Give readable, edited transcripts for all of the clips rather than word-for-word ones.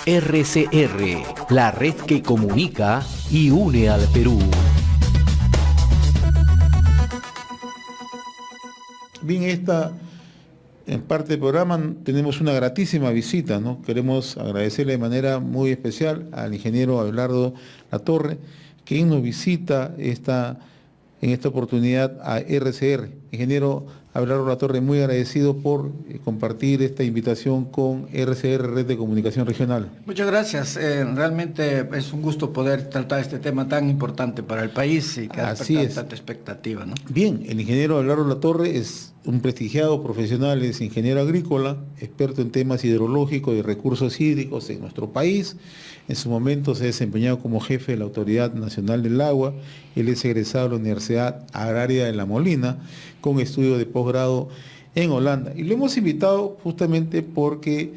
RCR, la red que comunica y une al Perú. Bien, en parte del programa tenemos una gratísima visita, ¿no? Queremos agradecerle de manera muy especial al ingeniero Abelardo Latorre, quien nos visita en esta oportunidad a RCR. Ingeniero Abelardo Latorre, muy agradecido por compartir esta invitación con RCR, Red de Comunicación Regional. Muchas gracias. Realmente es un gusto poder tratar este tema tan importante para el país y que ha despertado tanta expectativa, ¿no? Bien, el ingeniero Abelardo Latorre es un prestigiado profesional, es ingeniero agrícola, experto en temas hidrológicos y recursos hídricos en nuestro país. En su momento se ha desempeñado como jefe de la Autoridad Nacional del Agua. Él es egresado de la Universidad Agraria de La Molina, con estudio de posgrado en Holanda. Y lo hemos invitado justamente porque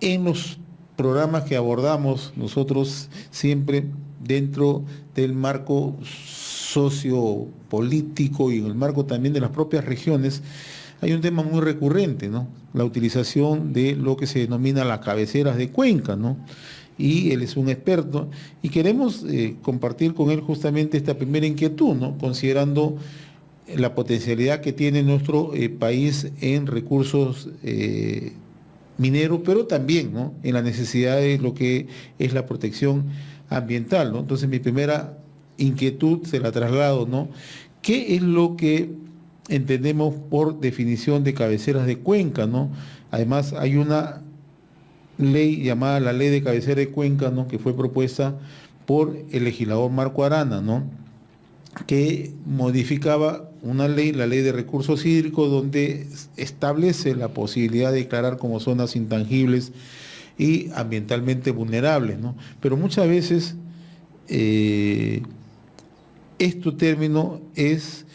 en los programas que abordamos nosotros siempre dentro del marco sociopolítico y en el marco también de las propias regiones, hay un tema muy recurrente, ¿no? La utilización de lo que se denomina las cabeceras de cuenca, ¿no? Y él es un experto y queremos compartir con él justamente esta primera inquietud, ¿no? Considerando la potencialidad que tiene nuestro país en recursos mineros, pero también, ¿no?, en la necesidad de lo que es la protección ambiental, ¿no? Entonces mi primera inquietud se la traslado, ¿no? ¿Qué es lo que entendemos por definición de cabeceras de cuenca, ¿no? Además hay una ley llamada la Ley de Cabecera de Cuenca, ¿no?, que fue propuesta por el legislador Marco Arana, ¿no?, que modificaba una ley, la Ley de Recursos Hídricos, donde establece la posibilidad de declarar como zonas intangibles y ambientalmente vulnerables, ¿no? Pero muchas veces este término es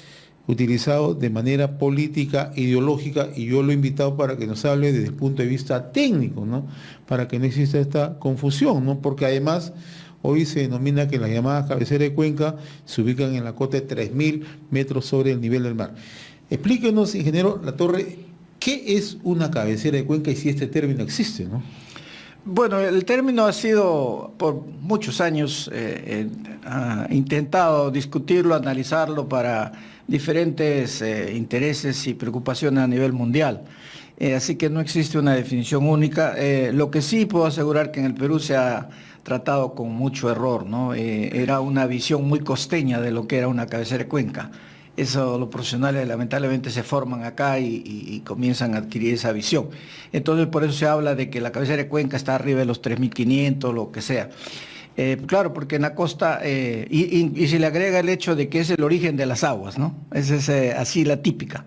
utilizado de manera política, ideológica, y yo lo he invitado para que nos hable desde el punto de vista técnico, ¿no?, para que no exista esta confusión, ¿no?, porque además hoy se denomina que las llamadas cabeceras de cuenca se ubican en la cota de 3.000 metros sobre el nivel del mar. Explíquenos, ingeniero Latorre, ¿qué es una cabecera de cuenca y si este término existe, ¿no? Bueno, el término ha sido por muchos años ha intentado discutirlo, analizarlo para diferentes intereses y preocupaciones a nivel mundial. Así que no existe una definición única. Lo que sí puedo asegurar que en el Perú se ha tratado con mucho error, ¿no? Era una visión muy costeña de lo que era una cabecera de cuenca. Eso, los profesionales lamentablemente se forman acá y comienzan a adquirir esa visión. Entonces por eso se habla de que la cabecera de cuenca está arriba de los 3.500, lo que sea. Claro, porque en la costa, y se le agrega el hecho de que es el origen de las aguas, ¿no? Esa es así la típica,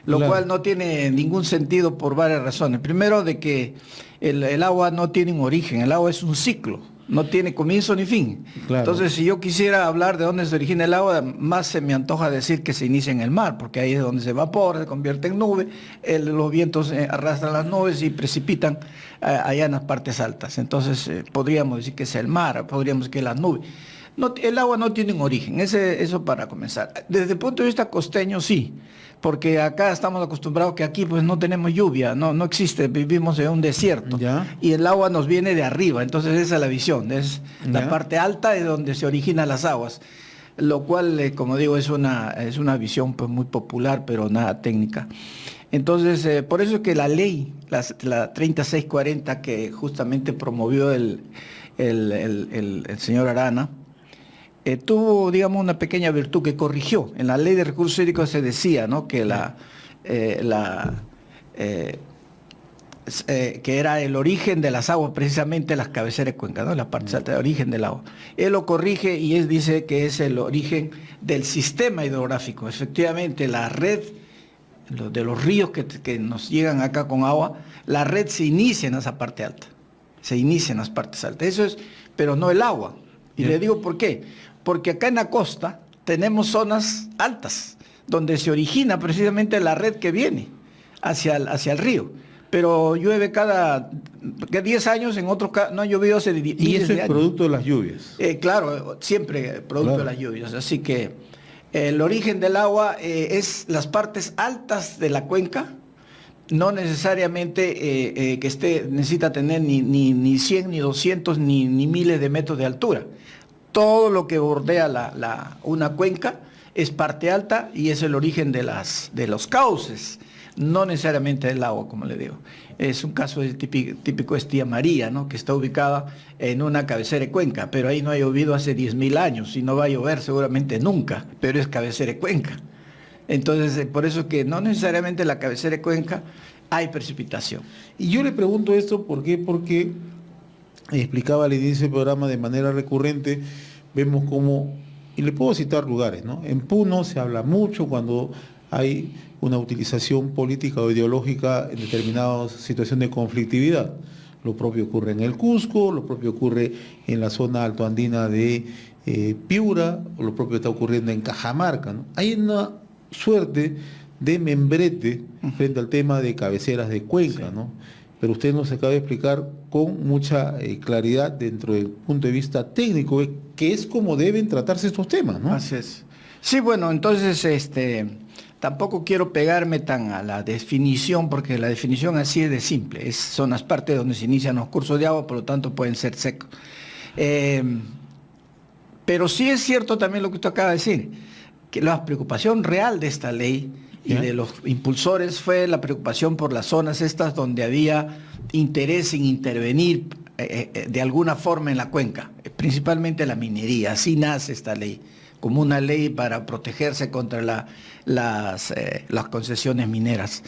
lo cual no tiene ningún sentido por varias razones. Primero, de que el agua no tiene un origen, el agua es un ciclo, no tiene comienzo ni fin. Claro. Entonces, si yo quisiera hablar de dónde se origina el agua, más se me antoja decir que se inicia en el mar, porque ahí es donde se evapora, se convierte en nube, los vientos arrastran las nubes y precipitan allá en las partes altas. Entonces, podríamos decir que es el mar, podríamos decir que es la nube. No, el agua no tiene un origen, eso para comenzar. Desde el punto de vista costeño, sí, porque acá estamos acostumbrados que aquí pues no tenemos lluvia, no existe, vivimos en un desierto. ¿Ya? Y el agua nos viene de arriba, entonces esa es la visión, es la parte alta de donde se originan las aguas, lo cual, como digo, es una visión pues muy popular, pero nada técnica. Entonces, por eso es que la ley, la 3640 que justamente promovió el señor Arana, tuvo, digamos, una pequeña virtud que corrigió. En la Ley de Recursos Hídricos se decía, ¿no?, que que era el origen de las aguas, precisamente las cabeceras de cuenca, ¿no?, la parte alta, el origen del agua. Él lo corrige y él dice que es el origen del sistema hidrográfico. Efectivamente, la red de los ríos que nos llegan acá con agua, la red se inicia en esa parte alta, se inicia en las partes altas. Eso es, pero no el agua. Y le digo por qué. Porque acá en la costa tenemos zonas altas, donde se origina precisamente la red que viene hacia el río. Pero llueve cada 10 años, en otros casos no ha llovido hace 10 años. ¿Y eso es producto de las lluvias? Claro, siempre producto de las lluvias. Así que el origen del agua es las partes altas de la cuenca, no necesariamente necesita tener ni 100, ni 200, ni miles de metros de altura. Todo lo que bordea una cuenca es parte alta y es el origen de los cauces, no necesariamente del agua, como le digo. Es un caso típico es Tía María, ¿no? Que está ubicada en una cabecera de cuenca, pero ahí no ha llovido hace 10.000 años y no va a llover seguramente nunca, pero es cabecera de cuenca. Entonces, por eso que no necesariamente en la cabecera de cuenca hay precipitación. Y yo le pregunto esto, ¿por qué? Porque explicaba al inicio del programa de manera recurrente, vemos cómo, y le puedo citar lugares, ¿no? En Puno se habla mucho cuando hay una utilización política o ideológica en determinadas situaciones de conflictividad. Lo propio ocurre en el Cusco, lo propio ocurre en la zona altoandina de Piura, o lo propio está ocurriendo en Cajamarca, ¿no? Hay una suerte de membrete frente al tema de cabeceras de cuenca, Sí. ¿no? Pero usted nos acaba de explicar con mucha claridad dentro del punto de vista técnico, que es como deben tratarse estos temas, ¿no? Así es. Sí, bueno, entonces tampoco quiero pegarme tan a la definición, porque la definición así es de simple. Son las partes donde se inician los cursos de agua, por lo tanto pueden ser secos. Pero sí es cierto también lo que usted acaba de decir, que la preocupación real de esta ley y ¿Ya? de los impulsores fue la preocupación por las zonas estas donde había interés en intervenir de alguna forma en la cuenca, principalmente la minería. Así nace esta ley, como una ley para protegerse contra las concesiones mineras.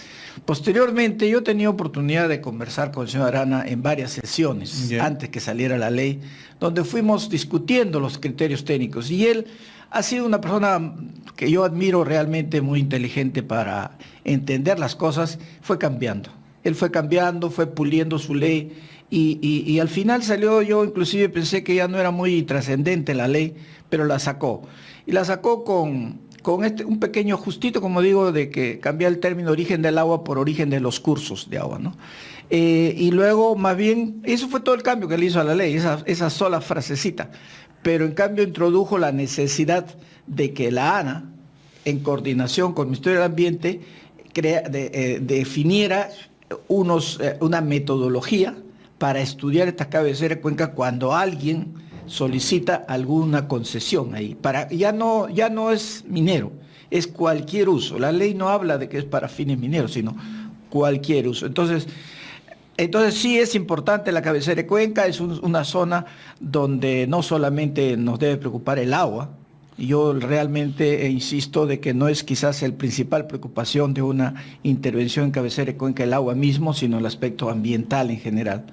Posteriormente, yo tenía oportunidad de conversar con el señor Arana en varias sesiones, Ya. antes que saliera la ley, donde fuimos discutiendo los criterios técnicos. Y él ha sido una persona que yo admiro, realmente muy inteligente para entender las cosas. Fue cambiando. Él fue cambiando, fue puliendo su ley y al final salió, yo inclusive pensé que ya no era muy trascendente la ley, pero la sacó. Y la sacó con un pequeño ajustito, como digo, de que cambia el término origen del agua por origen de los cursos de agua, ¿no? Y luego, más bien, eso fue todo el cambio que le hizo a la ley, esa sola frasecita. Pero en cambio introdujo la necesidad de que la ANA, en coordinación con el Ministerio del Ambiente, definiera una metodología para estudiar estas cabeceras de cuenca cuando alguien solicita alguna concesión ahí. Ya no es minero, es cualquier uso. La ley no habla de que es para fines mineros, sino cualquier uso. Entonces sí es importante la cabecera de cuenca, es una zona donde no solamente nos debe preocupar el agua. Yo realmente insisto de que no es quizás la principal preocupación de una intervención en cabecera de cuenca el agua mismo, sino el aspecto ambiental en general.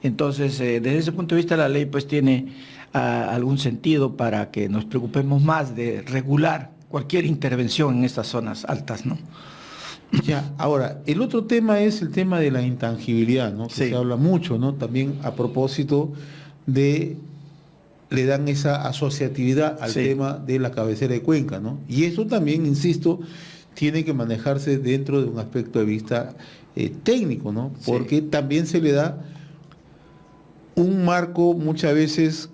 Entonces, desde ese punto de vista, la ley pues tiene algún sentido para que nos preocupemos más de regular cualquier intervención en estas zonas altas, ¿no? Ya, ahora, el otro tema es el tema de la intangibilidad, ¿no? Que Sí. se habla mucho, ¿no? También a propósito le dan esa asociatividad al Sí. tema de la cabecera de cuenca, ¿no? Y eso también, insisto, tiene que manejarse dentro de un aspecto de vista técnico, ¿no? Sí. Porque también se le da un marco muchas veces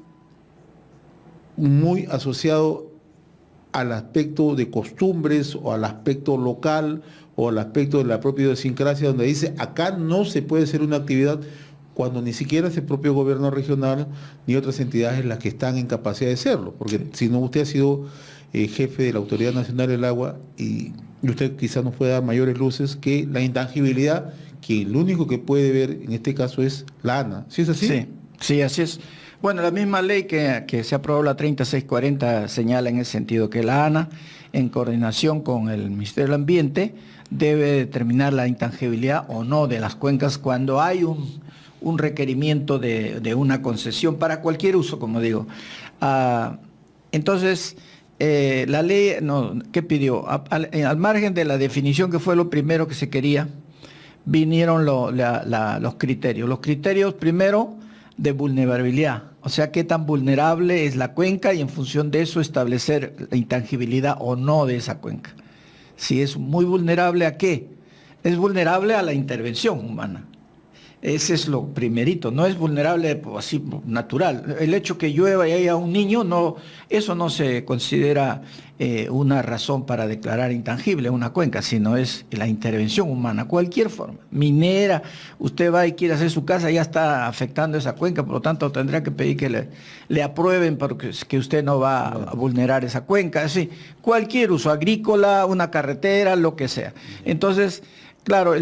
muy asociado al aspecto de costumbres o al aspecto local o al aspecto de la propia idiosincrasia, donde dice acá no se puede hacer una actividad cuando ni siquiera es el propio gobierno regional ni otras entidades las que están en capacidad de hacerlo, porque si no, usted ha sido jefe de la Autoridad Nacional del Agua y usted quizás nos puede dar mayores luces que la intangibilidad, que lo único que puede ver en este caso es la ANA. ¿Sí es así? Sí, sí, así es. Bueno, la misma ley que se aprobó, la 3640, señala en ese sentido que la ANA, en coordinación con el Ministerio del Ambiente, debe determinar la intangibilidad o no de las cuencas cuando hay un requerimiento de una concesión para cualquier uso, como digo. Entonces, la ley, ¿qué pidió? Al margen de la definición, que fue lo primero que se quería, vinieron los criterios. Los criterios, primero, de vulnerabilidad. O sea, qué tan vulnerable es la cuenca y en función de eso establecer la intangibilidad o no de esa cuenca. Si es muy vulnerable, ¿a qué? Es vulnerable a la intervención humana. Ese es lo primerito, no es vulnerable pues, así natural. El hecho que llueva y haya un niño, no, eso no se considera una razón para declarar intangible una cuenca, sino es la intervención humana, cualquier forma. Minera, usted va y quiere hacer su casa, ya está afectando esa cuenca, por lo tanto tendrá que pedir que le aprueben porque que usted no va a vulnerar esa cuenca, así, cualquier uso, agrícola, una carretera, lo que sea. Entonces, claro,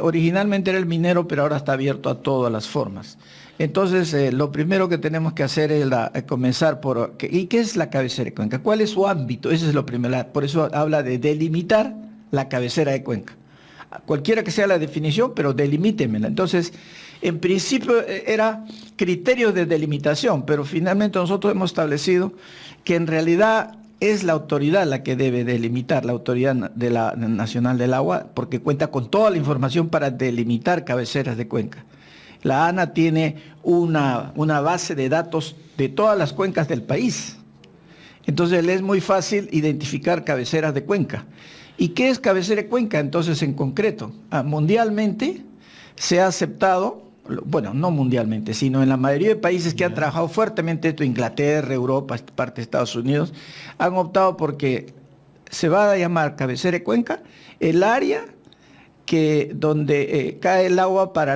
originalmente era el minero, pero ahora está abierto a todas las formas. Entonces, lo primero que tenemos que hacer es comenzar por... ¿Y qué es la cabecera de cuenca? ¿Cuál es su ámbito? Eso es lo primero. Por eso habla de delimitar la cabecera de cuenca. Cualquiera que sea la definición, pero delimítemela. Entonces, en principio era criterios de delimitación, pero finalmente nosotros hemos establecido que en realidad es la autoridad la que debe delimitar, la Autoridad Nacional del Agua, porque cuenta con toda la información para delimitar cabeceras de cuenca. La ANA tiene una base de datos de todas las cuencas del país. Entonces le es muy fácil identificar cabeceras de cuenca. ¿Y qué es cabecera de cuenca? Entonces, en concreto, mundialmente se ha aceptado, bueno, no mundialmente, sino en la mayoría de países que han trabajado fuertemente esto, Inglaterra, Europa, parte de Estados Unidos, han optado porque se va a llamar cabecera de cuenca el área donde cae el agua para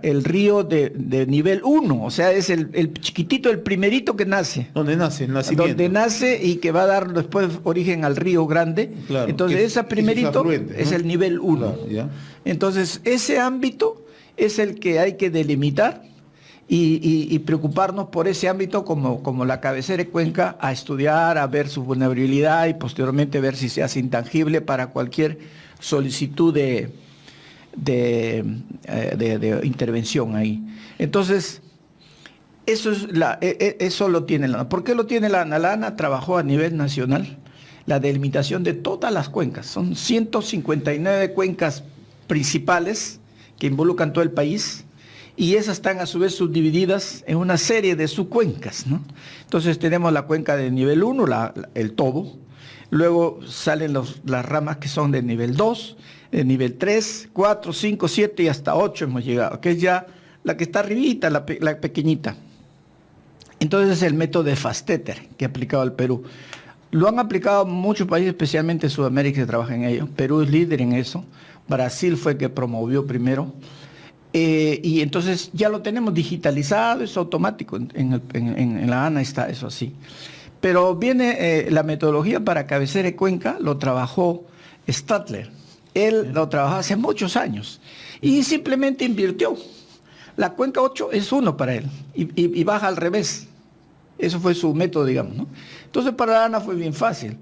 el río de nivel 1, o sea, es el chiquitito, el primerito que nace. Donde nace, el nacimiento. Donde nace y que va a dar después origen al río grande. Claro, entonces, ese primerito es el nivel 1. Claro, entonces, ese ámbito es el que hay que delimitar y preocuparnos por ese ámbito como la cabecera de cuenca, a estudiar, a ver su vulnerabilidad y posteriormente ver si se hace intangible para cualquier solicitud de intervención ahí. Entonces, eso lo tiene la ANA. ¿Por qué lo tiene la ANA? La ANA trabajó a nivel nacional la delimitación de todas las cuencas. Son 159 cuencas principales que involucran todo el país, y esas están a su vez subdivididas en una serie de subcuencas, ¿no? Entonces tenemos la cuenca de nivel 1, el todo. Luego salen las ramas que son de nivel 2, de nivel 3, 4, 5, 7 y hasta 8 hemos llegado, que es ya la que está arribita, la pequeñita. Entonces es el método de Fasteter que ha aplicado el Perú. Lo han aplicado muchos países, especialmente Sudamérica, que trabajan en ello. Perú es líder en eso. Brasil fue el que promovió primero. Y entonces ya lo tenemos digitalizado, es automático. En la ANA está eso así. Pero viene la metodología para cabecera de cuenca, lo trabajó Stadler. Él lo trabajó hace muchos años y simplemente invirtió. La cuenca 8 es 1 para él y baja al revés. Eso fue su método, digamos, ¿no? Entonces para la ANA fue bien fácil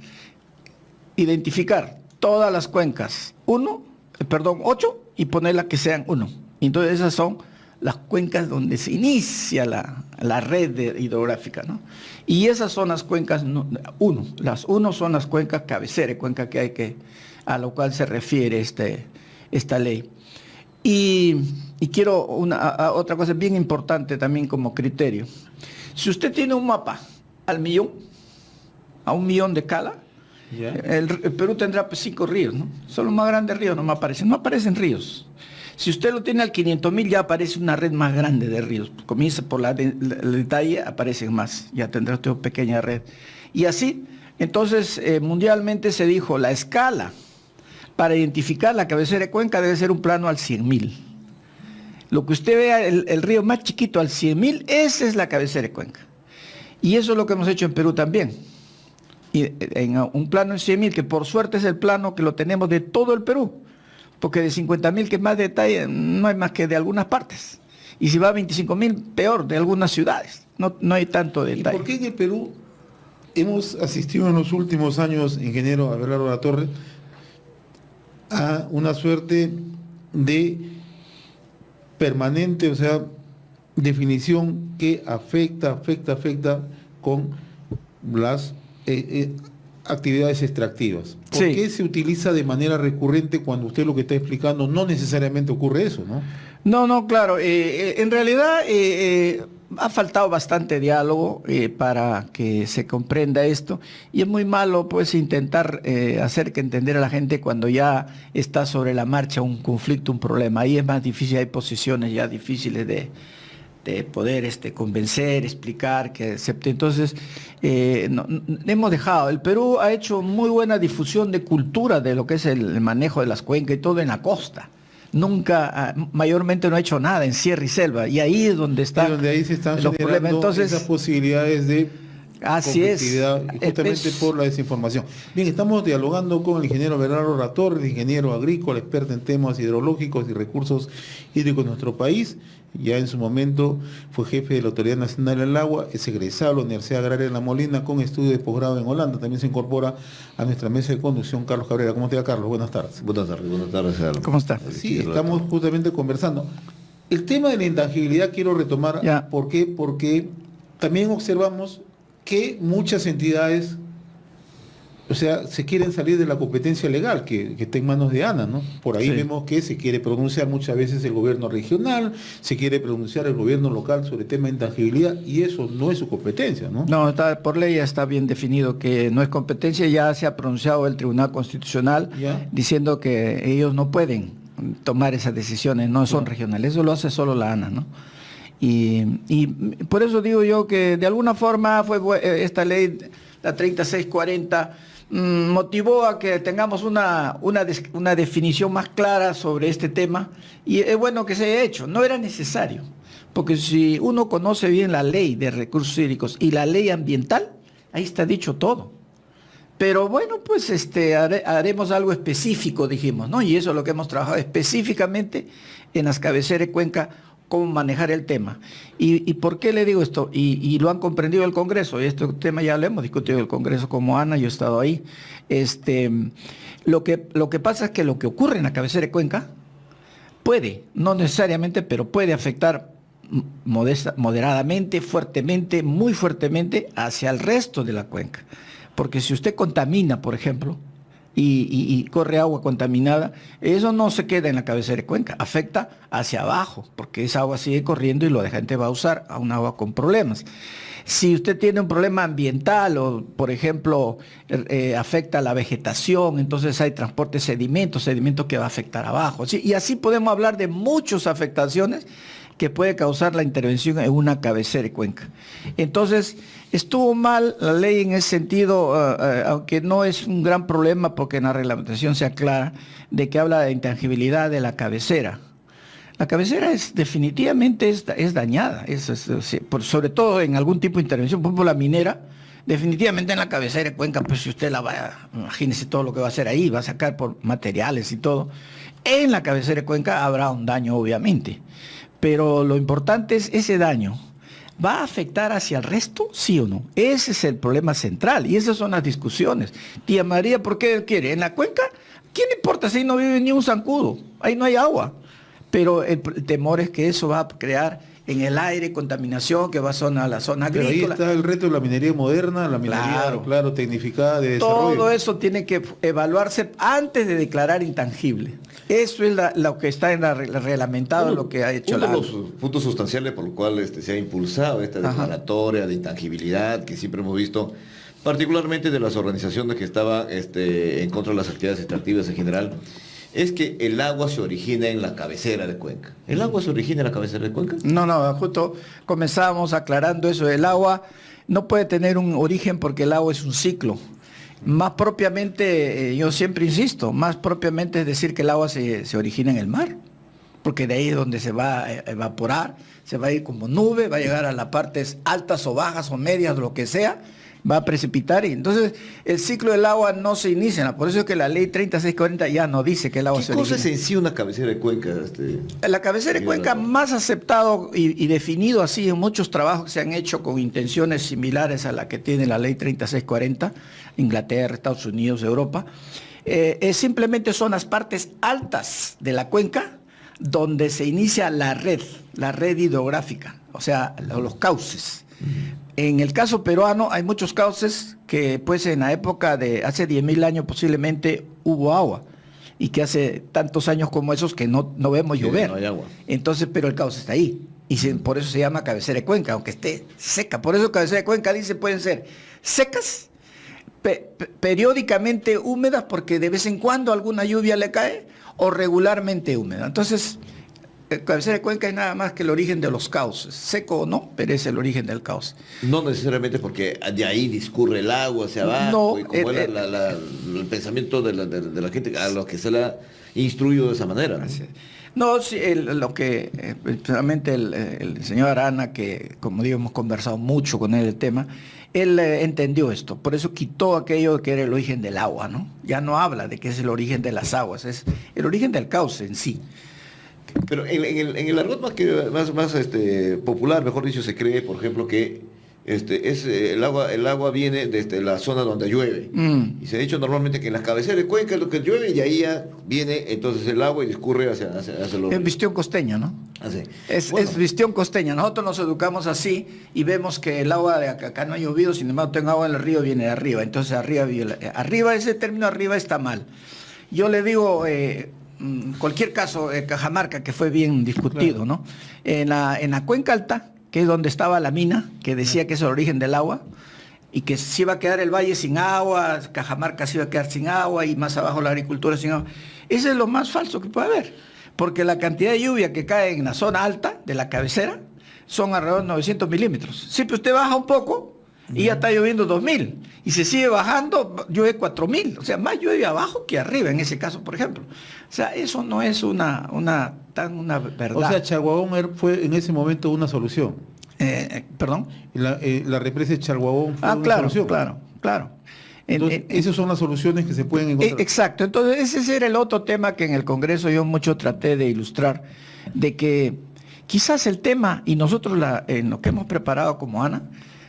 identificar todas las cuencas 8 y ponerlas que sean 1. Entonces esas son las cuencas donde se inicia la red hidrográfica, ¿no? Y esas son las cuencas 1. Las 1 son las cuencas cabecera, cuenca a lo cual se refiere esta ley. Y quiero otra cosa bien importante también como criterio. Si usted tiene un mapa a 1 millón de cala, el Perú tendrá 5 ríos, ¿no? Son los más grandes ríos, no aparecen ríos. Si usted lo tiene al 500.000, ya aparece una red más grande de ríos. Comienza por el detalle, aparecen más. Ya tendrá usted una pequeña red. Y así, entonces, mundialmente se dijo, la escala para identificar la cabecera de cuenca debe ser un plano al 100.000. Lo que usted vea, el río más chiquito al 100.000, esa es la cabecera de cuenca. Y eso es lo que hemos hecho en Perú también. Y en un plano en 100.000, que por suerte es el plano que lo tenemos de todo el Perú. Porque de 50.000, que es más detalle, no hay más que de algunas partes. Y si va a 25.000, peor, de algunas ciudades. No hay tanto detalle. ¿Y por qué en el Perú hemos asistido en los últimos años, ingeniero Abelardo Latorre, a una suerte de permanente, o sea, definición que afecta con las actividades extractivas? ¿Por qué se utiliza de manera recurrente cuando usted lo que está explicando no necesariamente ocurre eso, no? No, claro. En realidad, ha faltado bastante diálogo para que se comprenda esto, y es muy malo pues intentar hacer que entender a la gente cuando ya está sobre la marcha un conflicto, un problema. Ahí es más difícil, hay posiciones ya difíciles de poder convencer, explicar, que acepte. Entonces, hemos dejado. El Perú ha hecho muy buena difusión de cultura de lo que es el manejo de las cuencas y todo en la costa. Nunca, mayormente no ha hecho nada en sierra y selva, y ahí es donde está. Y donde ahí se están los problemas. generando Entonces, esas posibilidades de así es. conflictividad, justamente por la desinformación. Bien, estamos dialogando con el ingeniero Bernardo Latorre, ingeniero agrícola, experto en temas hidrológicos y recursos hídricos de nuestro país. Ya en su momento fue jefe de la Autoridad Nacional del Agua, es egresado de la Universidad Agraria de La Molina con estudio de posgrado en Holanda. También se incorpora a nuestra mesa de conducción Carlos Cabrera. ¿Cómo te va, Carlos? Buenas tardes. Buenas tardes, Carlos. ¿Cómo está? Sí, estamos justamente conversando. El tema de la intangibilidad quiero retomar. Ya. ¿Por qué? Porque también observamos que muchas entidades, o sea, se quieren salir de la competencia legal que está en manos de ANA, ¿no? Por ahí Sí. vemos que se quiere pronunciar muchas veces el gobierno regional, se quiere pronunciar el gobierno local sobre el tema de intangibilidad, y eso no es su competencia, ¿no? No, por ley ya está bien definido que no es competencia. Ya se ha pronunciado el Tribunal Constitucional Ya. diciendo que ellos no pueden tomar esas decisiones, no son regionales, eso lo hace solo la ANA, ¿no? Y por eso digo yo que de alguna forma esta ley, la 3640, motivó a que tengamos una definición más clara sobre este tema, y es bueno que se haya hecho. No era necesario, porque si uno conoce bien la ley de recursos hídricos y la ley ambiental, ahí está dicho todo. Pero bueno, pues haremos algo específico, dijimos, ¿no? Y eso es lo que hemos trabajado específicamente en las cabeceras de cuenca, cómo manejar el tema. ¿Y por qué le digo esto? Y lo han comprendido el Congreso, y este tema ya lo hemos discutido en el Congreso como ANA, yo he estado ahí. Lo que pasa es que lo que ocurre en la cabecera de cuenca puede, no necesariamente, pero puede afectar moderadamente, fuertemente, muy fuertemente hacia el resto de la cuenca. Porque si usted contamina, por ejemplo, y corre agua contaminada, eso no se queda en la cabecera de cuenca, afecta hacia abajo, porque esa agua sigue corriendo y la gente va a usar a un agua con problemas. Si usted tiene un problema ambiental o, por ejemplo, afecta a la vegetación, entonces hay transporte de sedimentos que va a afectar abajo. ¿Sí? Y así podemos hablar de muchas afectaciones que puede causar la intervención en una cabecera de cuenca. Entonces, estuvo mal la ley en ese sentido, aunque no es un gran problema porque en la reglamentación se aclara de que habla de intangibilidad de la cabecera. La cabecera definitivamente es dañada, sobre todo en algún tipo de intervención, por ejemplo la minera, definitivamente en la cabecera de cuenca, pues si usted imagínese todo lo que va a hacer ahí, va a sacar por materiales y todo, en la cabecera de cuenca habrá un daño obviamente. Pero lo importante es ese daño. ¿Va a afectar hacia el resto? ¿Sí o no? Ese es el problema central y esas son las discusiones. Tía María, ¿por qué quiere? ¿En la cuenca? ¿Quién le importa si ahí no vive ni un zancudo? Ahí no hay agua. Pero el temor es que eso va a crear en el aire contaminación que va a la zona Pero agrícola. ahí está el reto de la minería moderna, la minería, claro, tecnificada de desarrollo. Todo eso tiene que evaluarse antes de declarar intangible. Eso es lo que está reglamentado, lo que ha hecho uno la... de los puntos sustanciales por los cuales se ha impulsado esta declaratoria de intangibilidad que siempre hemos visto, particularmente de las organizaciones que estaban en contra de las actividades extractivas en general, es que el agua se origina en la cabecera de cuenca. ¿El agua se origina en la cabecera de cuenca? No, justo comenzábamos aclarando eso. El agua no puede tener un origen porque el agua es un ciclo. Más propiamente, yo siempre insisto, más propiamente es decir que el agua se origina en el mar, porque de ahí es donde se va a evaporar, se va a ir como nube, va a llegar a las partes altas o bajas o medias, lo que sea, va a precipitar, y entonces el ciclo del agua no se inicia. Por eso es que la ley 3640 ya no dice que el agua se origina. ¿Qué cosa es en sí una cabecera de cuenca? La cabecera de cuenca más aceptado y definido así en muchos trabajos que se han hecho con intenciones similares a la que tiene la ley 3640, Inglaterra, Estados Unidos, Europa, simplemente son las partes altas de la cuenca donde se inicia la red hidrográfica, o sea, los cauces. En el caso peruano hay muchos cauces que pues en la época de hace 10.000 años posiblemente hubo agua y que hace tantos años como esos que no vemos llover. No hay agua. Entonces, pero el cauce está ahí. por eso se llama cabecera de cuenca, aunque esté seca. Por eso cabecera de cuenca dice pueden ser secas, periódicamente húmedas, porque de vez en cuando alguna lluvia le cae, o regularmente húmeda. Entonces, cabecera de cuenca es nada más que el origen de los cauces, seco o no, pero es el origen del cauce. No necesariamente porque de ahí discurre el agua hacia abajo, No, y como era el pensamiento de la gente a los que se le ha instruido de esa manera, ¿no? No, sí, lo que precisamente el señor Arana, que como digo hemos conversado mucho con él el tema, él entendió esto, por eso quitó aquello que era el origen del agua, ¿no? Ya no habla de que es el origen de las aguas, es el origen del cauce en sí. Pero en el argot más popular, mejor dicho, se cree, por ejemplo, que el agua viene desde la zona donde llueve. Y se ha dicho normalmente que en las cabeceras de cuenca es lo que llueve y ahí ya viene entonces el agua y discurre hacia los... Es visión costeña, ¿no? Así. Es Bueno, visión costeña. Nosotros nos educamos así y vemos que el agua de acá no ha llovido, sin embargo, tengo agua en el río, viene de arriba. Entonces arriba, ese término arriba está mal. Yo le digo... cualquier caso, Cajamarca, que fue bien discutido, Claro. ¿no? En la cuenca alta, que es donde estaba la mina, que decía que es el origen del agua, y que se iba a quedar el valle sin agua, Cajamarca se iba a quedar sin agua, y más abajo la agricultura sin agua. Eso es lo más falso que puede haber, porque la cantidad de lluvia que cae en la zona alta de la cabecera son alrededor de 900 milímetros. Siempre usted baja un poco, y ya está lloviendo 2000, y se sigue bajando, llueve 4000, o sea, más llueve abajo que arriba en ese caso, por ejemplo. O sea, eso no es una verdad. O sea, Chalhuagón fue en ese momento una solución. ¿Perdón? La represa de Chalhuagón fue una Claro, solución. claro. Entonces, esas son las soluciones que se pueden encontrar. Exacto, entonces ese era el otro tema que en el Congreso yo mucho traté de ilustrar, de que quizás el tema, y nosotros en lo que hemos preparado como ANA,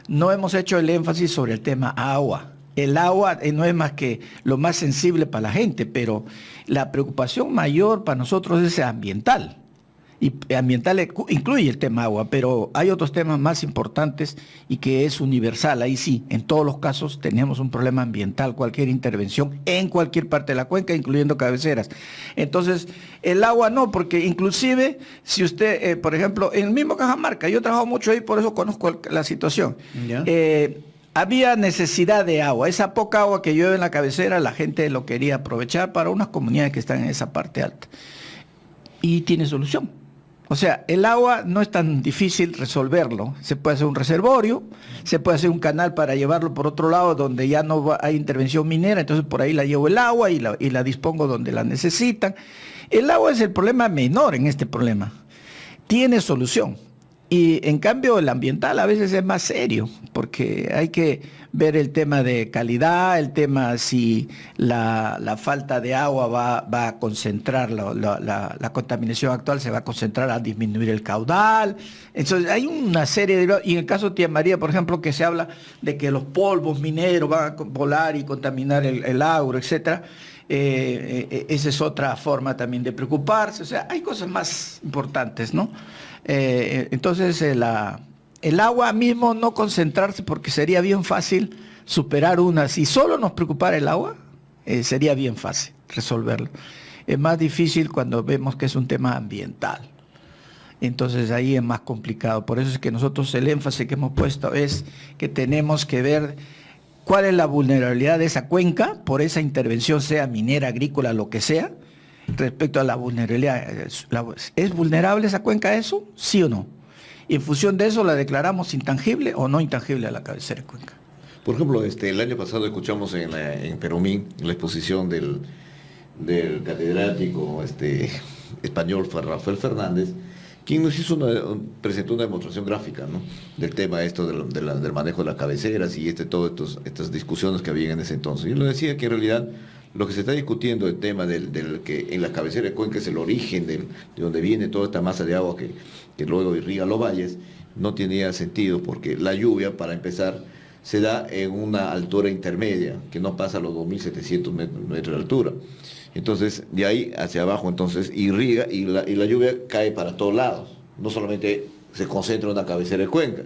no hemos hecho el énfasis sobre el tema agua. El agua no es más que lo más sensible para la gente, pero la preocupación mayor para nosotros es ambiental. Y ambiental incluye el tema agua, pero hay otros temas más importantes y que es universal. Ahí sí, en todos los casos tenemos un problema ambiental, cualquier intervención en cualquier parte de la cuenca, incluyendo cabeceras. Entonces, el agua no, porque inclusive si usted, por ejemplo, en el mismo Cajamarca, yo trabajo mucho ahí, por eso conozco la situación. ¿Ya? Había necesidad de agua. Esa poca agua que llueve en la cabecera, la gente lo quería aprovechar para unas comunidades que están en esa parte alta. Y tiene solución. O sea, el agua no es tan difícil resolverlo. Se puede hacer un reservorio, se puede hacer un canal para llevarlo por otro lado donde ya no hay intervención minera, entonces por ahí la llevo el agua y la dispongo donde la necesitan. El agua es el problema menor en este problema. Tiene solución. Y en cambio el ambiental a veces es más serio, porque hay que ver el tema de calidad, el tema si la falta de agua va a concentrar, la contaminación actual se va a concentrar a disminuir el caudal. Entonces hay una serie de... Y en el caso de Tía María, por ejemplo, que se habla de que los polvos mineros van a volar y contaminar el agua, etcétera. Esa es otra forma también de preocuparse. O sea, hay cosas más importantes, ¿no? Entonces el agua mismo no concentrarse, porque sería bien fácil superar una. Si solo nos preocupara el agua, sería bien fácil resolverlo. Es más difícil cuando vemos que es un tema ambiental. Entonces ahí es más complicado. Por eso es que nosotros el énfasis que hemos puesto es que tenemos que ver cuál es la vulnerabilidad de esa cuenca por esa intervención, sea minera, agrícola, lo que sea, respecto a la vulnerabilidad. ¿Es vulnerable esa cuenca a eso? ¿Sí o no? Y en función de eso la declaramos intangible o no intangible a la cabecera de cuenca. Por ejemplo, el año pasado escuchamos en Perumín la exposición del catedrático español Rafael Fernández, quien nos presentó una demostración gráfica, ¿no?, del tema del manejo de las cabeceras y todas estas discusiones que había en ese entonces. Yo le decía que en realidad lo que se está discutiendo, el tema del que en la cabecera de cuenca es el origen de donde viene toda esta masa de agua que luego irriga los valles, no tenía sentido, porque la lluvia, para empezar, se da en una altura intermedia, que no pasa a los 2.700 metros de altura. Entonces, de ahí hacia abajo, entonces, irriga y la lluvia cae para todos lados. No solamente se concentra en una cabecera de cuenca.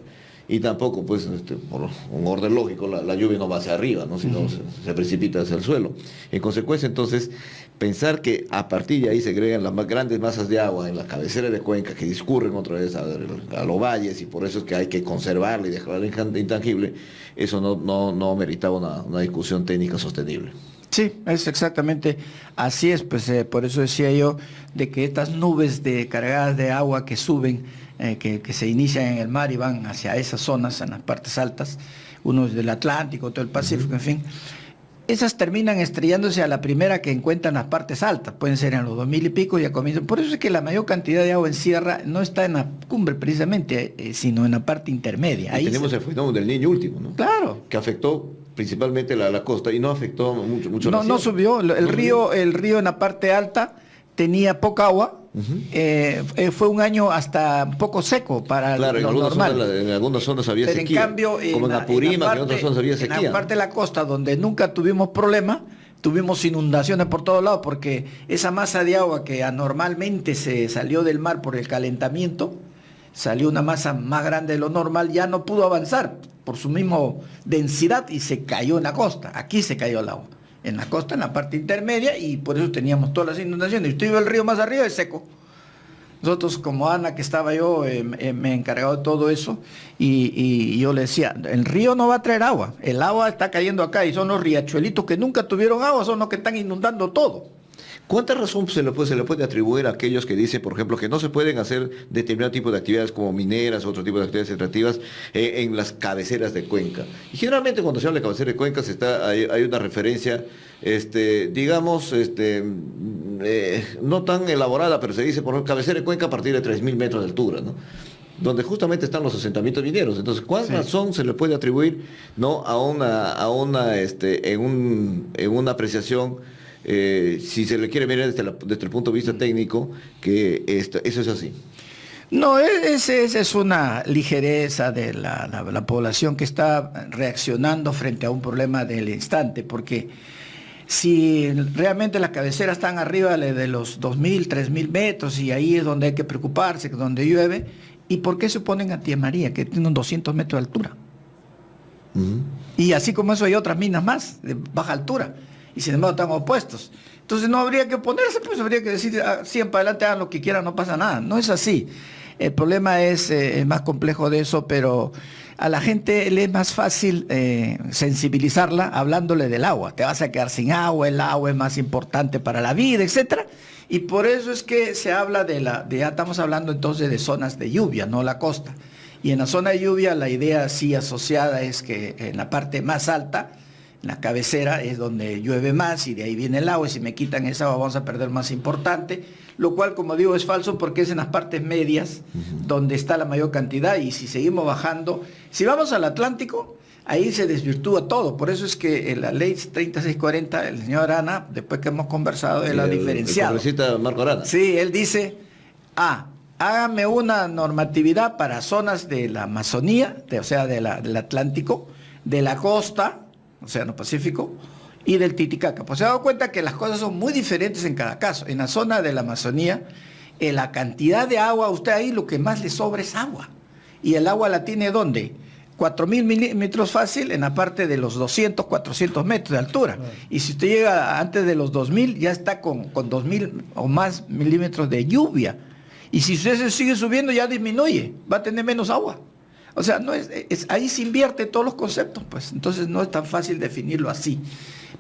y tampoco, pues, por un orden lógico, la lluvia no va hacia arriba, ¿no? Sino se precipita hacia el suelo. En consecuencia, entonces, pensar que a partir de ahí se agregan las más grandes masas de agua en la cabecera de cuenca que discurren otra vez a los valles, y por eso es que hay que conservarla y dejarla intangible, eso no meritaba una discusión técnica sostenible. Sí, es exactamente así es, pues por eso decía yo de que estas nubes cargadas de agua que suben, que se inician en el mar y van hacia esas zonas, en las partes altas, uno es del Atlántico, otro del Pacífico, en fin, esas terminan estrellándose a la primera que encuentran las partes altas, pueden ser en los 2000 y pico y a comienzo. Por eso es que la mayor cantidad de agua en sierra no está en la cumbre precisamente, sino en la parte intermedia. Ahí tenemos el fenómeno del Niño último, ¿no? Claro. Que afectó principalmente la costa y no afectó mucho la No sierra. subió, el río en la parte alta tenía poca agua. Fue un año hasta un poco seco para claro, lo normal. En algunas zonas había Pero sequía. en cambio, como en Apurímac, en otras zonas había sequía. En la parte de la costa donde nunca tuvimos problema, tuvimos inundaciones por todos lados porque esa masa de agua que anormalmente se salió del mar por el calentamiento, salió una masa más grande de lo normal, ya no pudo avanzar por su misma densidad y se cayó en la costa. Aquí se cayó el agua. En la costa, en la parte intermedia, y por eso teníamos todas las inundaciones. Y usted iba el río más arriba, es seco. Nosotros, como Ana, que estaba yo, me he encargado de todo eso, y yo le decía, el río no va a traer agua, el agua está cayendo acá, y son los riachuelitos que nunca tuvieron agua, son los que están inundando todo. ¿Cuánta razón se le puede atribuir a aquellos que dicen, por ejemplo, que no se pueden hacer determinado tipo de actividades como mineras, otro tipo de actividades extractivas en las cabeceras de cuenca? Y generalmente cuando se habla de cabecera de cuencas hay una referencia, digamos, no tan elaborada, pero se dice, por ejemplo, cabecera de cuenca a partir de 3.000 metros de altura, ¿no? Donde justamente están los asentamientos mineros. Entonces, ¿cuál razón se le puede atribuir, ¿no?, en una apreciación, si se le quiere ver desde el punto de vista técnico, que eso es así? No, esa es una ligereza de la población que está reaccionando frente a un problema del instante, porque si realmente las cabeceras están arriba de los 2.000, 3.000 metros, y ahí es donde hay que preocuparse, donde llueve, ¿y por qué se ponen a Tía María, que tiene 200 metros de altura? Y así como eso hay otras minas más, de baja altura, y sin embargo están opuestos. Entonces no habría que oponerse, pues habría que decir, sigan para adelante, hagan lo que quieran, no pasa nada. No es así. El problema es más complejo de eso, pero a la gente le es más fácil sensibilizarla hablándole del agua. Te vas a quedar sin agua, el agua es más importante para la vida, etcétera. Y por eso es que se habla ya estamos hablando entonces de zonas de lluvia, no la costa. Y en la zona de lluvia la idea sí asociada es que en la parte más alta, en la cabecera, es donde llueve más y de ahí viene el agua, y si me quitan esa agua vamos a perder más importante, lo cual, como digo, es falso porque es en las partes medias donde está la mayor cantidad, y si seguimos bajando, si vamos al Atlántico, ahí se desvirtúa todo. Por eso es que la ley 3640, el señor Arana, después que hemos conversado, él ha diferenciado. El congresista Marco Arana. Sí, él dice, hágame una normatividad para zonas de la Amazonía, o sea, del Atlántico, de la costa, Océano Pacífico, y del Titicaca. Pues se ha dado cuenta que las cosas son muy diferentes en cada caso. En la zona de la Amazonía, la cantidad de agua, usted ahí lo que más le sobra es agua. Y el agua la tiene ¿dónde? 4.000 milímetros fácil en la parte de los 200, 400 metros de altura. Y si usted llega antes de los 2.000, ya está con 2.000 o más milímetros de lluvia. Y si usted se sigue subiendo, ya disminuye, va a tener menos agua. O sea, no ahí se invierte todos los conceptos, pues. Entonces no es tan fácil definirlo así.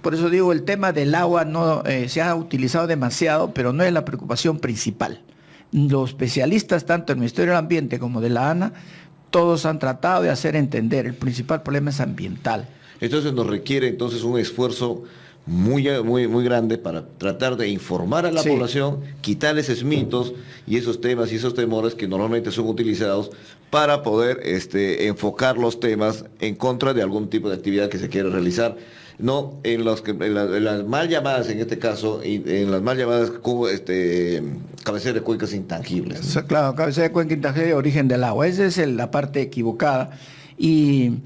Por eso digo, el tema del agua no se ha utilizado demasiado, pero no es la preocupación principal. Los especialistas, tanto del Ministerio del Ambiente como de la ANA, todos han tratado de hacer entender, el principal problema es ambiental. Entonces nos requiere un esfuerzo muy grande para tratar de informar a la población, quitar esos mitos y esos temas y esos temores que normalmente son utilizados para poder enfocar los temas en contra de algún tipo de actividad que se quiera realizar. No en las mal llamadas, en este caso, en las mal llamadas cabecera de cuencas intangibles, ¿no? Claro, cabecera de cuenca intangible, origen del agua. Esa es la parte equivocada. Y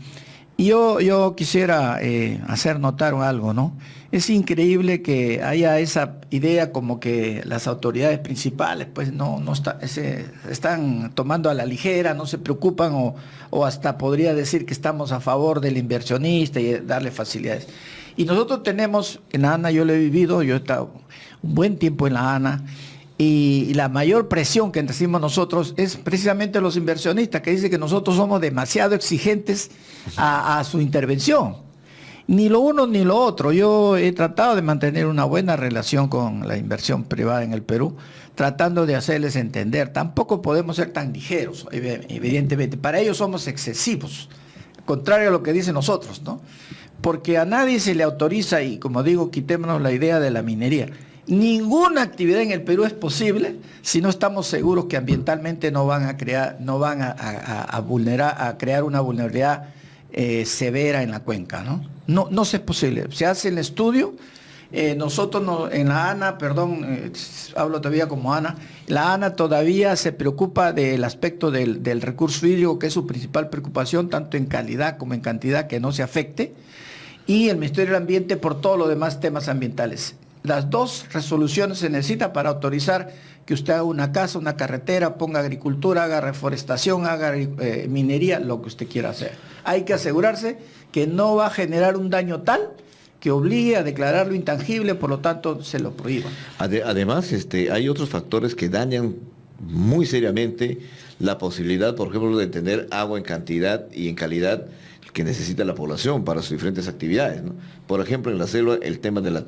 Yo quisiera hacer notar algo, ¿no? Es increíble que haya esa idea como que las autoridades principales pues se están tomando a la ligera, no se preocupan o hasta podría decir que estamos a favor del inversionista y darle facilidades. Y nosotros tenemos, en la ANA yo lo he vivido, yo he estado un buen tiempo en la ANA, y la mayor presión que recibimos nosotros es precisamente los inversionistas, que dicen que nosotros somos demasiado exigentes a su intervención. Ni lo uno ni lo otro. Yo he tratado de mantener una buena relación con la inversión privada en el Perú, tratando de hacerles entender. Tampoco podemos ser tan ligeros, evidentemente. Para ellos somos excesivos, contrario a lo que dicen nosotros, ¿no? Porque a nadie se le autoriza, y como digo, quitémonos la idea de la minería. Ninguna actividad en el Perú es posible si no estamos seguros que ambientalmente no van a crear una vulnerabilidad severa en la cuenca, ¿no? No es posible. Se hace el estudio. Nosotros en la ANA, hablo todavía como ANA, la ANA todavía se preocupa del aspecto del recurso hídrico, que es su principal preocupación, tanto en calidad como en cantidad, que no se afecte, y el Ministerio del Ambiente por todos los demás temas ambientales. Las dos resoluciones se necesitan para autorizar que usted haga una casa, una carretera, ponga agricultura, haga reforestación, haga minería, lo que usted quiera hacer. Hay que asegurarse que no va a generar un daño tal que obligue a declararlo intangible, por lo tanto se lo prohíba. Además, hay otros factores que dañan muy seriamente la posibilidad, por ejemplo, de tener agua en cantidad y en calidad que necesita la población para sus diferentes actividades, ¿no? Por ejemplo, en la selva, el tema de la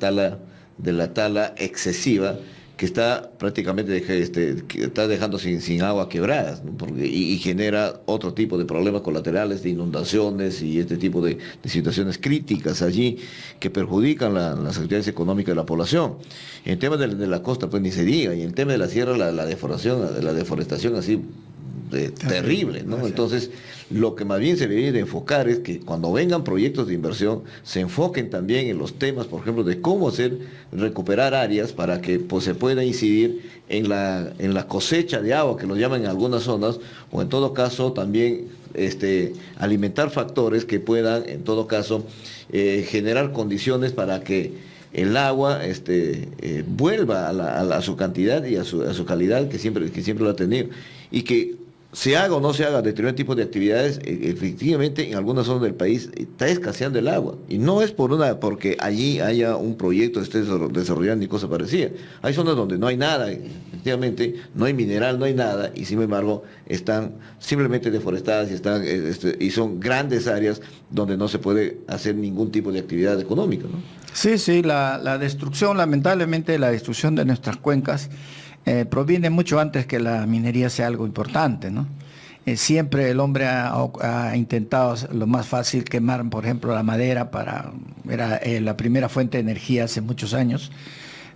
tala excesiva, que está prácticamente que está dejando sin agua quebradas, ¿no? y genera otro tipo de problemas colaterales, de inundaciones y este tipo de situaciones críticas allí que perjudican las actividades económicas de la población. En el tema de la costa, pues ni se diga, y en el tema de la sierra, la deforestación así terrible, ¿no? Entonces, lo que más bien se debería de enfocar es que cuando vengan proyectos de inversión, se enfoquen también en los temas, por ejemplo, de cómo recuperar áreas para que pues, se pueda incidir en la cosecha de agua, que lo llaman en algunas zonas, o en todo caso también alimentar factores que puedan, en todo caso, generar condiciones para que el agua vuelva a su cantidad y a su calidad que siempre lo ha tenido, y que se haga o no se haga determinado tipo de actividades, efectivamente en algunas zonas del país está escaseando el agua, y no es porque allí haya un proyecto esté desarrollando ni cosa parecida. Hay zonas donde no hay nada, efectivamente, no hay mineral, no hay nada, y sin embargo están simplemente deforestadas y son grandes áreas donde no se puede hacer ningún tipo de actividad económica, ¿no? Sí, la destrucción, lamentablemente la destrucción de nuestras cuencas proviene mucho antes que la minería sea algo importante, ¿no? Siempre el hombre ha intentado lo más fácil quemar, por ejemplo, la madera era la primera fuente de energía hace muchos años,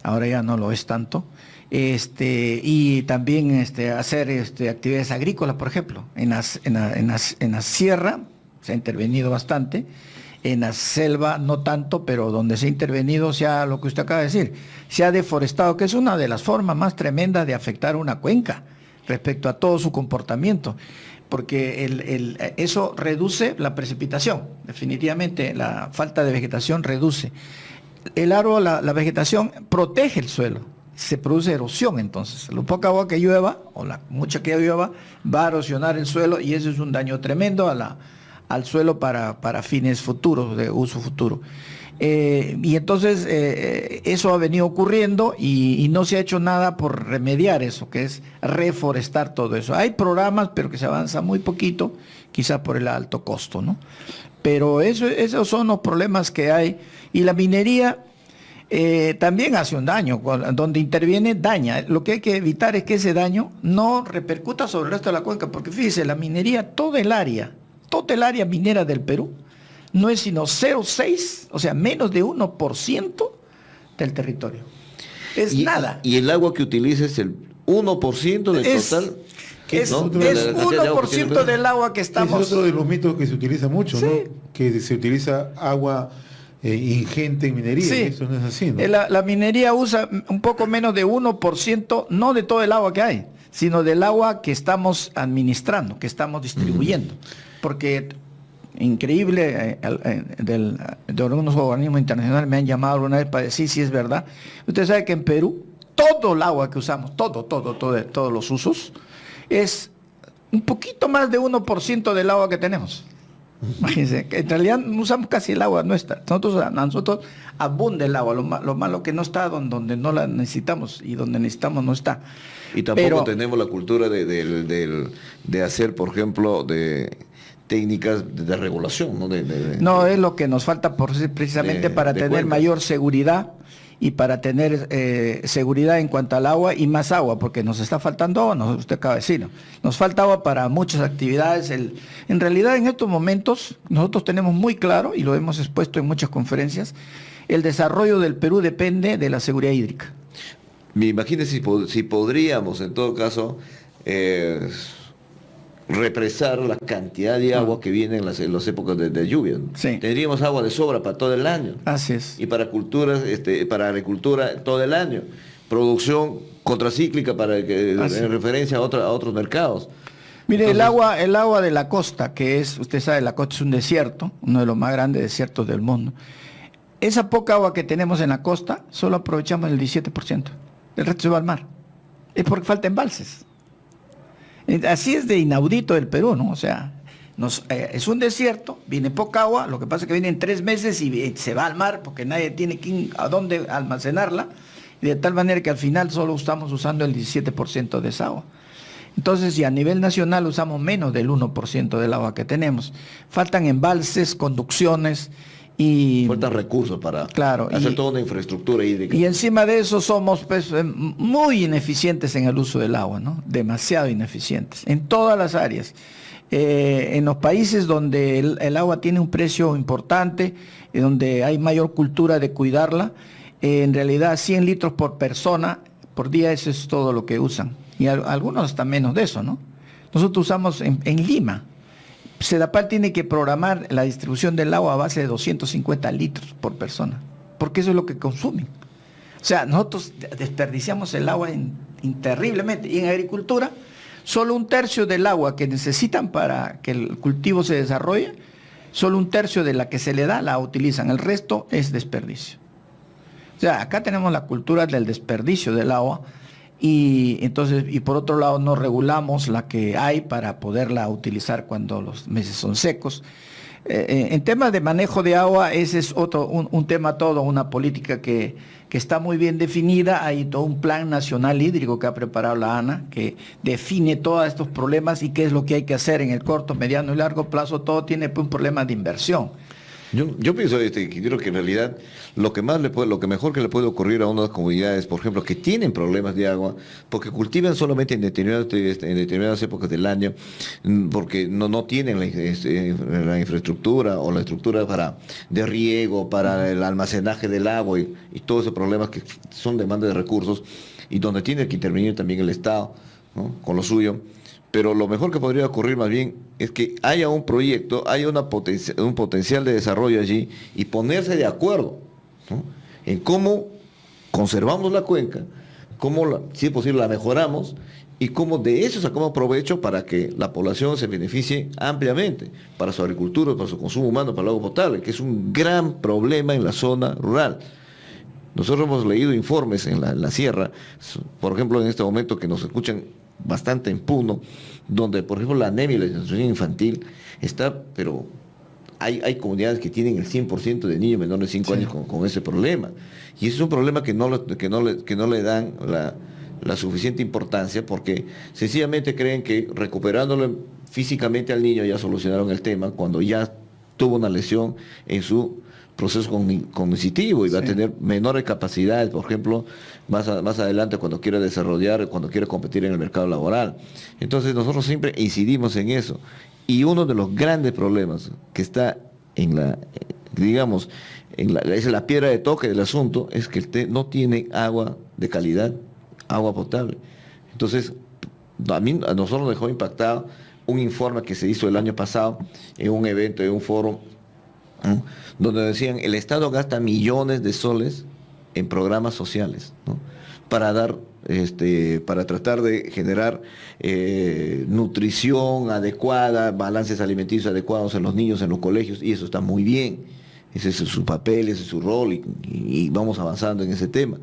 ahora ya no lo es tanto. Y también hacer actividades agrícolas, por ejemplo. En la sierra se ha intervenido bastante. En la selva no tanto, pero donde se ha intervenido, lo que usted acaba de decir, se ha deforestado, que es una de las formas más tremendas de afectar una cuenca respecto a todo su comportamiento, porque eso reduce la precipitación, definitivamente la falta de vegetación reduce. El árbol, la vegetación protege el suelo, se produce erosión entonces, lo poca agua que llueva, o la mucha que llueva, va a erosionar el suelo y eso es un daño tremendo al suelo para fines futuros, de uso futuro. Y entonces eso ha venido ocurriendo y no se ha hecho nada por remediar eso, que es reforestar todo eso. Hay programas, pero que se avanza muy poquito, quizás por el alto costo, ¿no? Pero esos son los problemas que hay. Y la minería también hace un daño, donde interviene daña. Lo que hay que evitar es que ese daño no repercuta sobre el resto de la cuenca, porque fíjese, la minería, toda el área minera del Perú no es sino 0,6, o sea, menos de 1% del territorio. Nada. Y el agua que utiliza es el 1% del total. Es 1% del agua que estamos... Es otro de los mitos que se utiliza mucho, sí, ¿no? Que se utiliza agua ingente en minería, sí. Eso no es así, ¿no? La minería usa un poco menos de 1%, no de todo el agua que hay, sino del agua que estamos administrando, que estamos distribuyendo. Porque increíble, de algunos organismos internacionales me han llamado alguna vez para decir si es verdad. Usted sabe que en Perú, todo el agua que usamos, todos los usos, es un poquito más de 1% del agua que tenemos. Imagínense, que en realidad no usamos casi el agua nuestra. Nosotros abunda el agua, lo malo que no está donde no la necesitamos y donde necesitamos no está. Y tampoco tenemos la cultura de hacer, por ejemplo, de técnicas de regulación, ¿no? No, es lo que nos falta precisamente para tener cuencas. mayor seguridad y para tener seguridad en cuanto al agua y más agua, porque nos está faltando agua, usted acaba de decirlo. Nos falta agua para muchas actividades. En realidad, en estos momentos, nosotros tenemos muy claro, y lo hemos expuesto en muchas conferencias, el desarrollo del Perú depende de la seguridad hídrica. Me imagino si podríamos, en todo caso, represar la cantidad de agua que viene en las épocas de lluvia. Sí. Tendríamos agua de sobra para todo el año. Así es. Y para culturas, para agricultura todo el año. Producción contracíclica en referencia a otros mercados. Mire, Entonces, el agua de la costa, que es, usted sabe, la costa es un desierto, uno de los más grandes desiertos del mundo. Esa poca agua que tenemos en la costa, solo aprovechamos el 17%. El resto se va al mar. Es porque falta embalses. Así es de inaudito el Perú, ¿no? O sea, es un desierto, viene poca agua, lo que pasa es que vienen 3 meses y se va al mar porque nadie tiene a dónde almacenarla, y de tal manera que al final solo estamos usando el 17% de esa agua. Entonces, y a nivel nacional usamos menos del 1% del agua que tenemos. Faltan embalses, conducciones y... faltan recursos para claro, hacer toda una infraestructura hídrica. Y encima de eso somos pues, muy ineficientes en el uso del agua, ¿no? Demasiado ineficientes, en todas las áreas. En los países donde el agua tiene un precio importante, donde hay mayor cultura de cuidarla, en realidad 100 litros por persona por día, eso es todo lo que usan. Y algunos hasta menos de eso, ¿no? Nosotros usamos en Lima, Sedapal tiene que programar la distribución del agua a base de 250 litros por persona, porque eso es lo que consumen. O sea, nosotros desperdiciamos el agua terriblemente. Y en agricultura, solo 1/3 del agua que necesitan para que el cultivo se desarrolle, solo 1/3 de la que se le da la utilizan, el resto es desperdicio. O sea, acá tenemos la cultura del desperdicio del agua, y entonces, y por otro lado no regulamos la que hay para poderla utilizar cuando los meses son secos. En temas de manejo de agua, ese es otro, un tema todo, una política que está muy bien definida. Hay todo un plan nacional hídrico que ha preparado la ANA, que define todos estos problemas y qué es lo que hay que hacer en el corto, mediano y largo plazo. Todo tiene un problema de inversión. Yo pienso, Quintero, que en realidad lo que mejor que le puede ocurrir a unas comunidades, por ejemplo, que tienen problemas de agua, porque cultivan solamente en determinadas épocas del año, porque no tienen la infraestructura o la estructura de riego, para el almacenaje del agua y todos esos problemas que son demanda de recursos, y donde tiene que intervenir también el Estado, ¿no? Con lo suyo. Pero lo mejor que podría ocurrir más bien es que haya un proyecto, haya un potencial de desarrollo allí, y ponerse de acuerdo, ¿no? En cómo conservamos la cuenca, cómo, si es posible, la mejoramos, y cómo de eso sacamos provecho para que la población se beneficie ampliamente para su agricultura, para su consumo humano, para el agua potable, que es un gran problema en la zona rural. Nosotros hemos leído informes en la sierra, por ejemplo, en este momento que nos escuchan bastante en Puno, donde por ejemplo la anemia y la desnutrición infantil está, pero hay comunidades que tienen el 100% de niños menores de 5 años con ese problema, y ese es un problema que no le dan la suficiente importancia, porque sencillamente creen que recuperándole físicamente al niño ya solucionaron el tema, cuando ya tuvo una lesión en su proceso cognitivo y va a tener menores capacidades, por ejemplo, más adelante cuando quiera desarrollar, cuando quiera competir en el mercado laboral. Entonces nosotros siempre incidimos en eso. Y uno de los grandes problemas que está es la piedra de toque del asunto, es que no tiene agua de calidad, agua potable. Entonces, a nosotros nos dejó impactado un informe que se hizo el año pasado en un evento, en un foro, ¿no? Donde decían, el Estado gasta millones de soles en programas sociales, ¿no? para dar, para tratar de generar nutrición adecuada, balances alimenticios adecuados en los niños, en los colegios, y eso está muy bien. Ese es su papel, ese es su rol, y vamos avanzando en ese tema.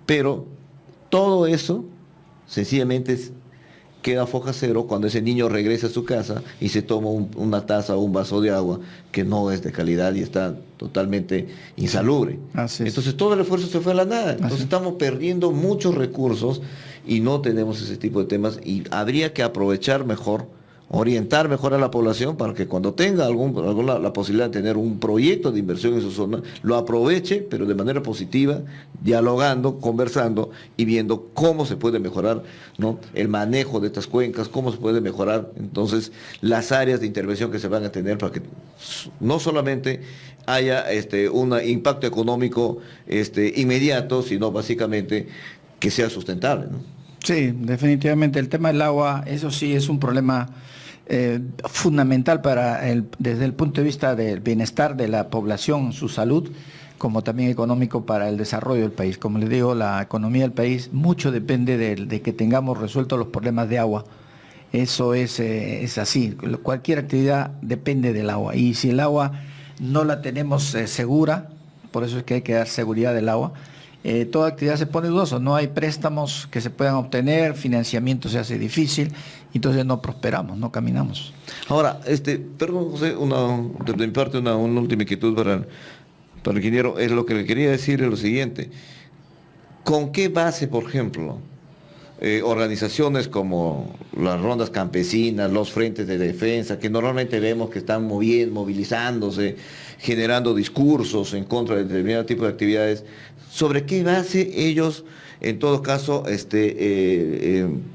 Pero todo eso sencillamente queda foja cero cuando ese niño regresa a su casa y se toma una taza o un vaso de agua que no es de calidad y está totalmente insalubre. Entonces todo el esfuerzo se fue a la nada. Entonces estamos perdiendo muchos recursos y no tenemos ese tipo de temas, y habría que aprovechar mejor, orientar mejor a la población para que cuando tenga la posibilidad de tener un proyecto de inversión en su zona, lo aproveche, pero de manera positiva, dialogando, conversando y viendo cómo se puede mejorar, ¿no?, el manejo de estas cuencas, cómo se puede mejorar entonces las áreas de intervención que se van a tener para que no solamente haya un impacto económico inmediato, sino básicamente que sea sustentable, ¿no? Sí, definitivamente el tema del agua, eso sí es un problema fundamental desde el punto de vista del bienestar de la población, su salud, como también económico para el desarrollo del país. Como les digo, la economía del país mucho depende de que tengamos resueltos los problemas de agua. Eso es así, cualquier actividad depende del agua, y si el agua no la tenemos segura, por eso es que hay que dar seguridad del agua, toda actividad se pone dudosa, no hay préstamos que se puedan obtener, financiamiento se hace difícil, entonces no prosperamos, no caminamos. Ahora, perdón, José, de mi parte una última inquietud para el ingeniero. Es lo que le quería decir, es lo siguiente: ¿con qué base, por ejemplo, organizaciones como las rondas campesinas, los frentes de defensa, que normalmente vemos que están movilizándose, generando discursos en contra de determinado tipo de actividades, sobre qué base ellos, en todo caso,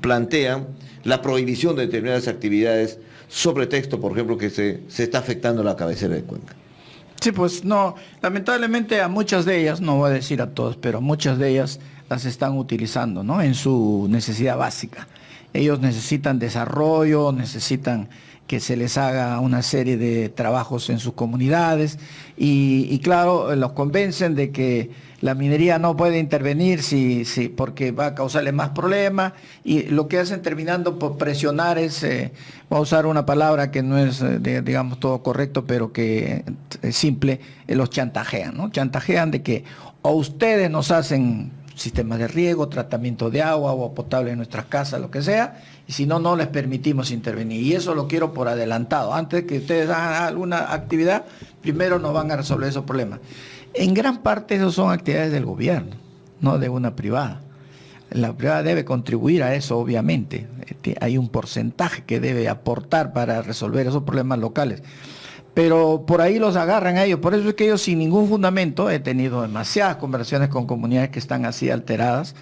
plantean la prohibición de determinadas actividades, sobre texto, por ejemplo, que se está afectando la cabecera de cuenca? Sí, pues no, lamentablemente a muchas de ellas, no voy a decir a todas, pero muchas de ellas las están utilizando, ¿no?, en su necesidad básica. Ellos necesitan desarrollo, necesitan que se les haga una serie de trabajos en sus comunidades y claro, los convencen de que la minería no puede intervenir porque va a causarle más problemas, y lo que hacen terminando por presionar es, voy a usar una palabra que no es, digamos, todo correcto, pero que es simple, los chantajean, ¿no? Chantajean de que o ustedes nos hacen sistemas de riego, tratamiento de agua potable en nuestras casas, lo que sea, y si no, no les permitimos intervenir. Y eso lo quiero por adelantado. Antes que ustedes hagan alguna actividad, primero nos van a resolver esos problemas. En gran parte esos son actividades del gobierno, no de una privada. La privada debe contribuir a eso, obviamente. Hay un porcentaje que debe aportar para resolver esos problemas locales. Pero por ahí los agarran a ellos. Por eso es que ellos, sin ningún fundamento, he tenido demasiadas conversaciones con comunidades que están así alteradas,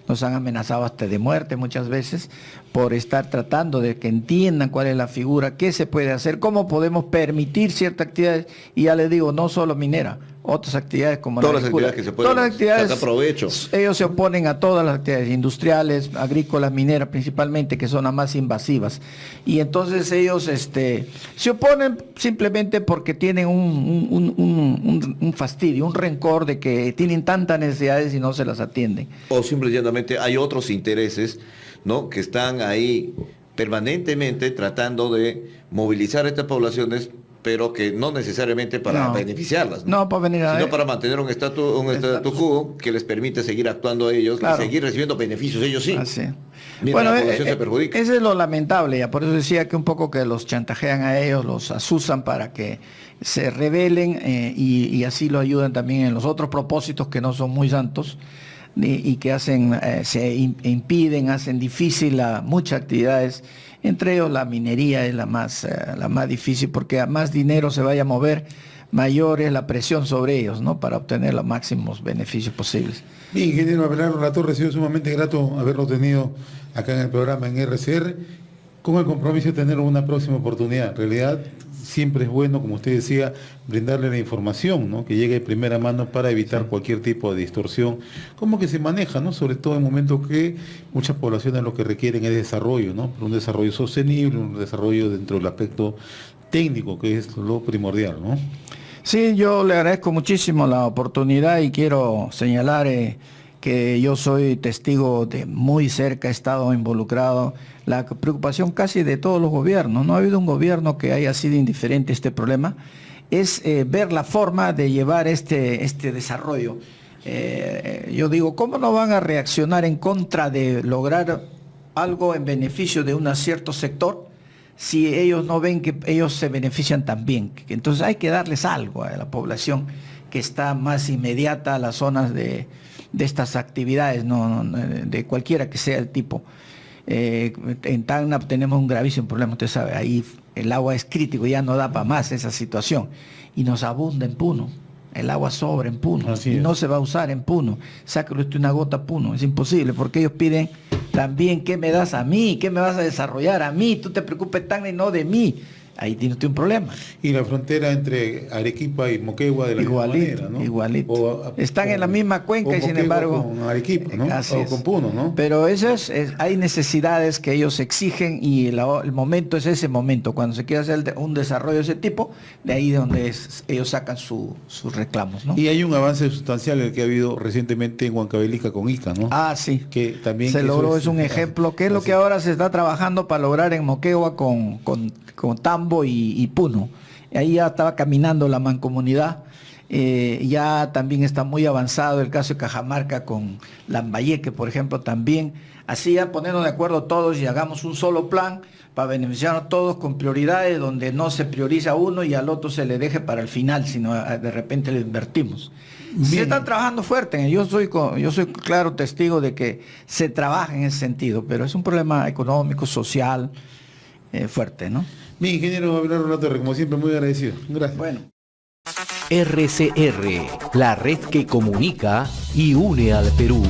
nos han amenazado hasta de muerte muchas veces por estar tratando de que entiendan cuál es la figura, qué se puede hacer, cómo podemos permitir ciertas actividades, y ya les digo, no solo minera, otras actividades como todas las actividades que se pueden sacar provecho. Ellos se oponen a todas las actividades industriales, agrícolas, mineras principalmente, que son las más invasivas. Y entonces ellos se oponen simplemente porque tienen un fastidio, un rencor de que tienen tantas necesidades y no se las atienden. O simplemente hay otros intereses, ¿no?, que están ahí permanentemente tratando de movilizar a estas poblaciones, pero que no necesariamente para beneficiarlas, ¿no? No, para venir sino para mantener un statu quo que les permite seguir actuando a ellos, claro, y seguir recibiendo beneficios ellos sí. Así. Mira, bueno, la población se perjudica. Eso es lo lamentable, ya por eso decía que un poco que los chantajean a ellos, los asusan para que se rebelen y así lo ayudan también en los otros propósitos que no son muy santos y que hacen, se impiden, hacen difícil muchas actividades. Entre ellos la minería es la más difícil, porque a más dinero se vaya a mover, mayor es la presión sobre ellos, ¿no?, para obtener los máximos beneficios posibles. Bien, ingeniero Abelardo Latorre, ha sido sumamente grato haberlo tenido acá en el programa en RCR, con el compromiso de tener una próxima oportunidad. En realidad, siempre es bueno, como usted decía, brindarle la información, ¿no?, que llegue de primera mano para evitar cualquier tipo de distorsión, como que se maneja, ¿no?, sobre todo en momentos que muchas poblaciones lo que requieren es desarrollo, ¿no?, un desarrollo sostenible, un desarrollo dentro del aspecto técnico, que es lo primordial, ¿no? Sí, yo le agradezco muchísimo la oportunidad y quiero señalar que yo soy testigo de muy cerca, he estado involucrado, la preocupación casi de todos los gobiernos, no ha habido un gobierno que haya sido indiferente a este problema, es ver la forma de llevar este desarrollo. Yo digo, ¿cómo no van a reaccionar en contra de lograr algo en beneficio de un cierto sector si ellos no ven que ellos se benefician también? Entonces hay que darles algo a la población que está más inmediata a las zonas de estas actividades, de cualquiera que sea el tipo. En Tacna tenemos un gravísimo problema, usted sabe, ahí el agua es crítico, ya no da para más esa situación, y nos abunda en Puno, el agua sobra en Puno, y no se va a usar en Puno, sácalo usted una gota a Puno, es imposible, porque ellos piden también, ¿qué me das a mí? ¿Qué me vas a desarrollar a mí? Tú te preocupes Tacna y no de mí. Ahí tiene usted un problema. Y la frontera entre Arequipa y Moquegua de la misma manera, ¿no? Igualito. Están en la misma cuenca y sin embargo... con Arequipa, ¿no? O con Puno, ¿no? Pero hay necesidades que ellos exigen y el momento es ese momento. Cuando se quiere hacer un desarrollo de ese tipo, de ahí de donde ellos sacan sus reclamos, ¿no? Y hay un avance sustancial el que ha habido recientemente en Huancavelica con Ica, ¿no? Ah, sí. Que también se logró, es un ejemplo. ¿Qué es lo que ahora se está trabajando para lograr en Moquegua con Tambo y Puno? Ahí ya estaba caminando la mancomunidad, ya también está muy avanzado el caso de Cajamarca con Lambayeque, por ejemplo, también. Así ya ponernos de acuerdo todos y hagamos un solo plan para beneficiarnos todos con prioridades donde no se prioriza a uno y al otro se le deje para el final, sino de repente le invertimos. Se está trabajando fuerte, yo soy claro testigo de que se trabaja en ese sentido, pero es un problema económico, social, fuerte, ¿no? Mi ingeniero Abelardo Latorre, como siempre, muy agradecido. Gracias. Bueno. RCR, la red que comunica y une al Perú.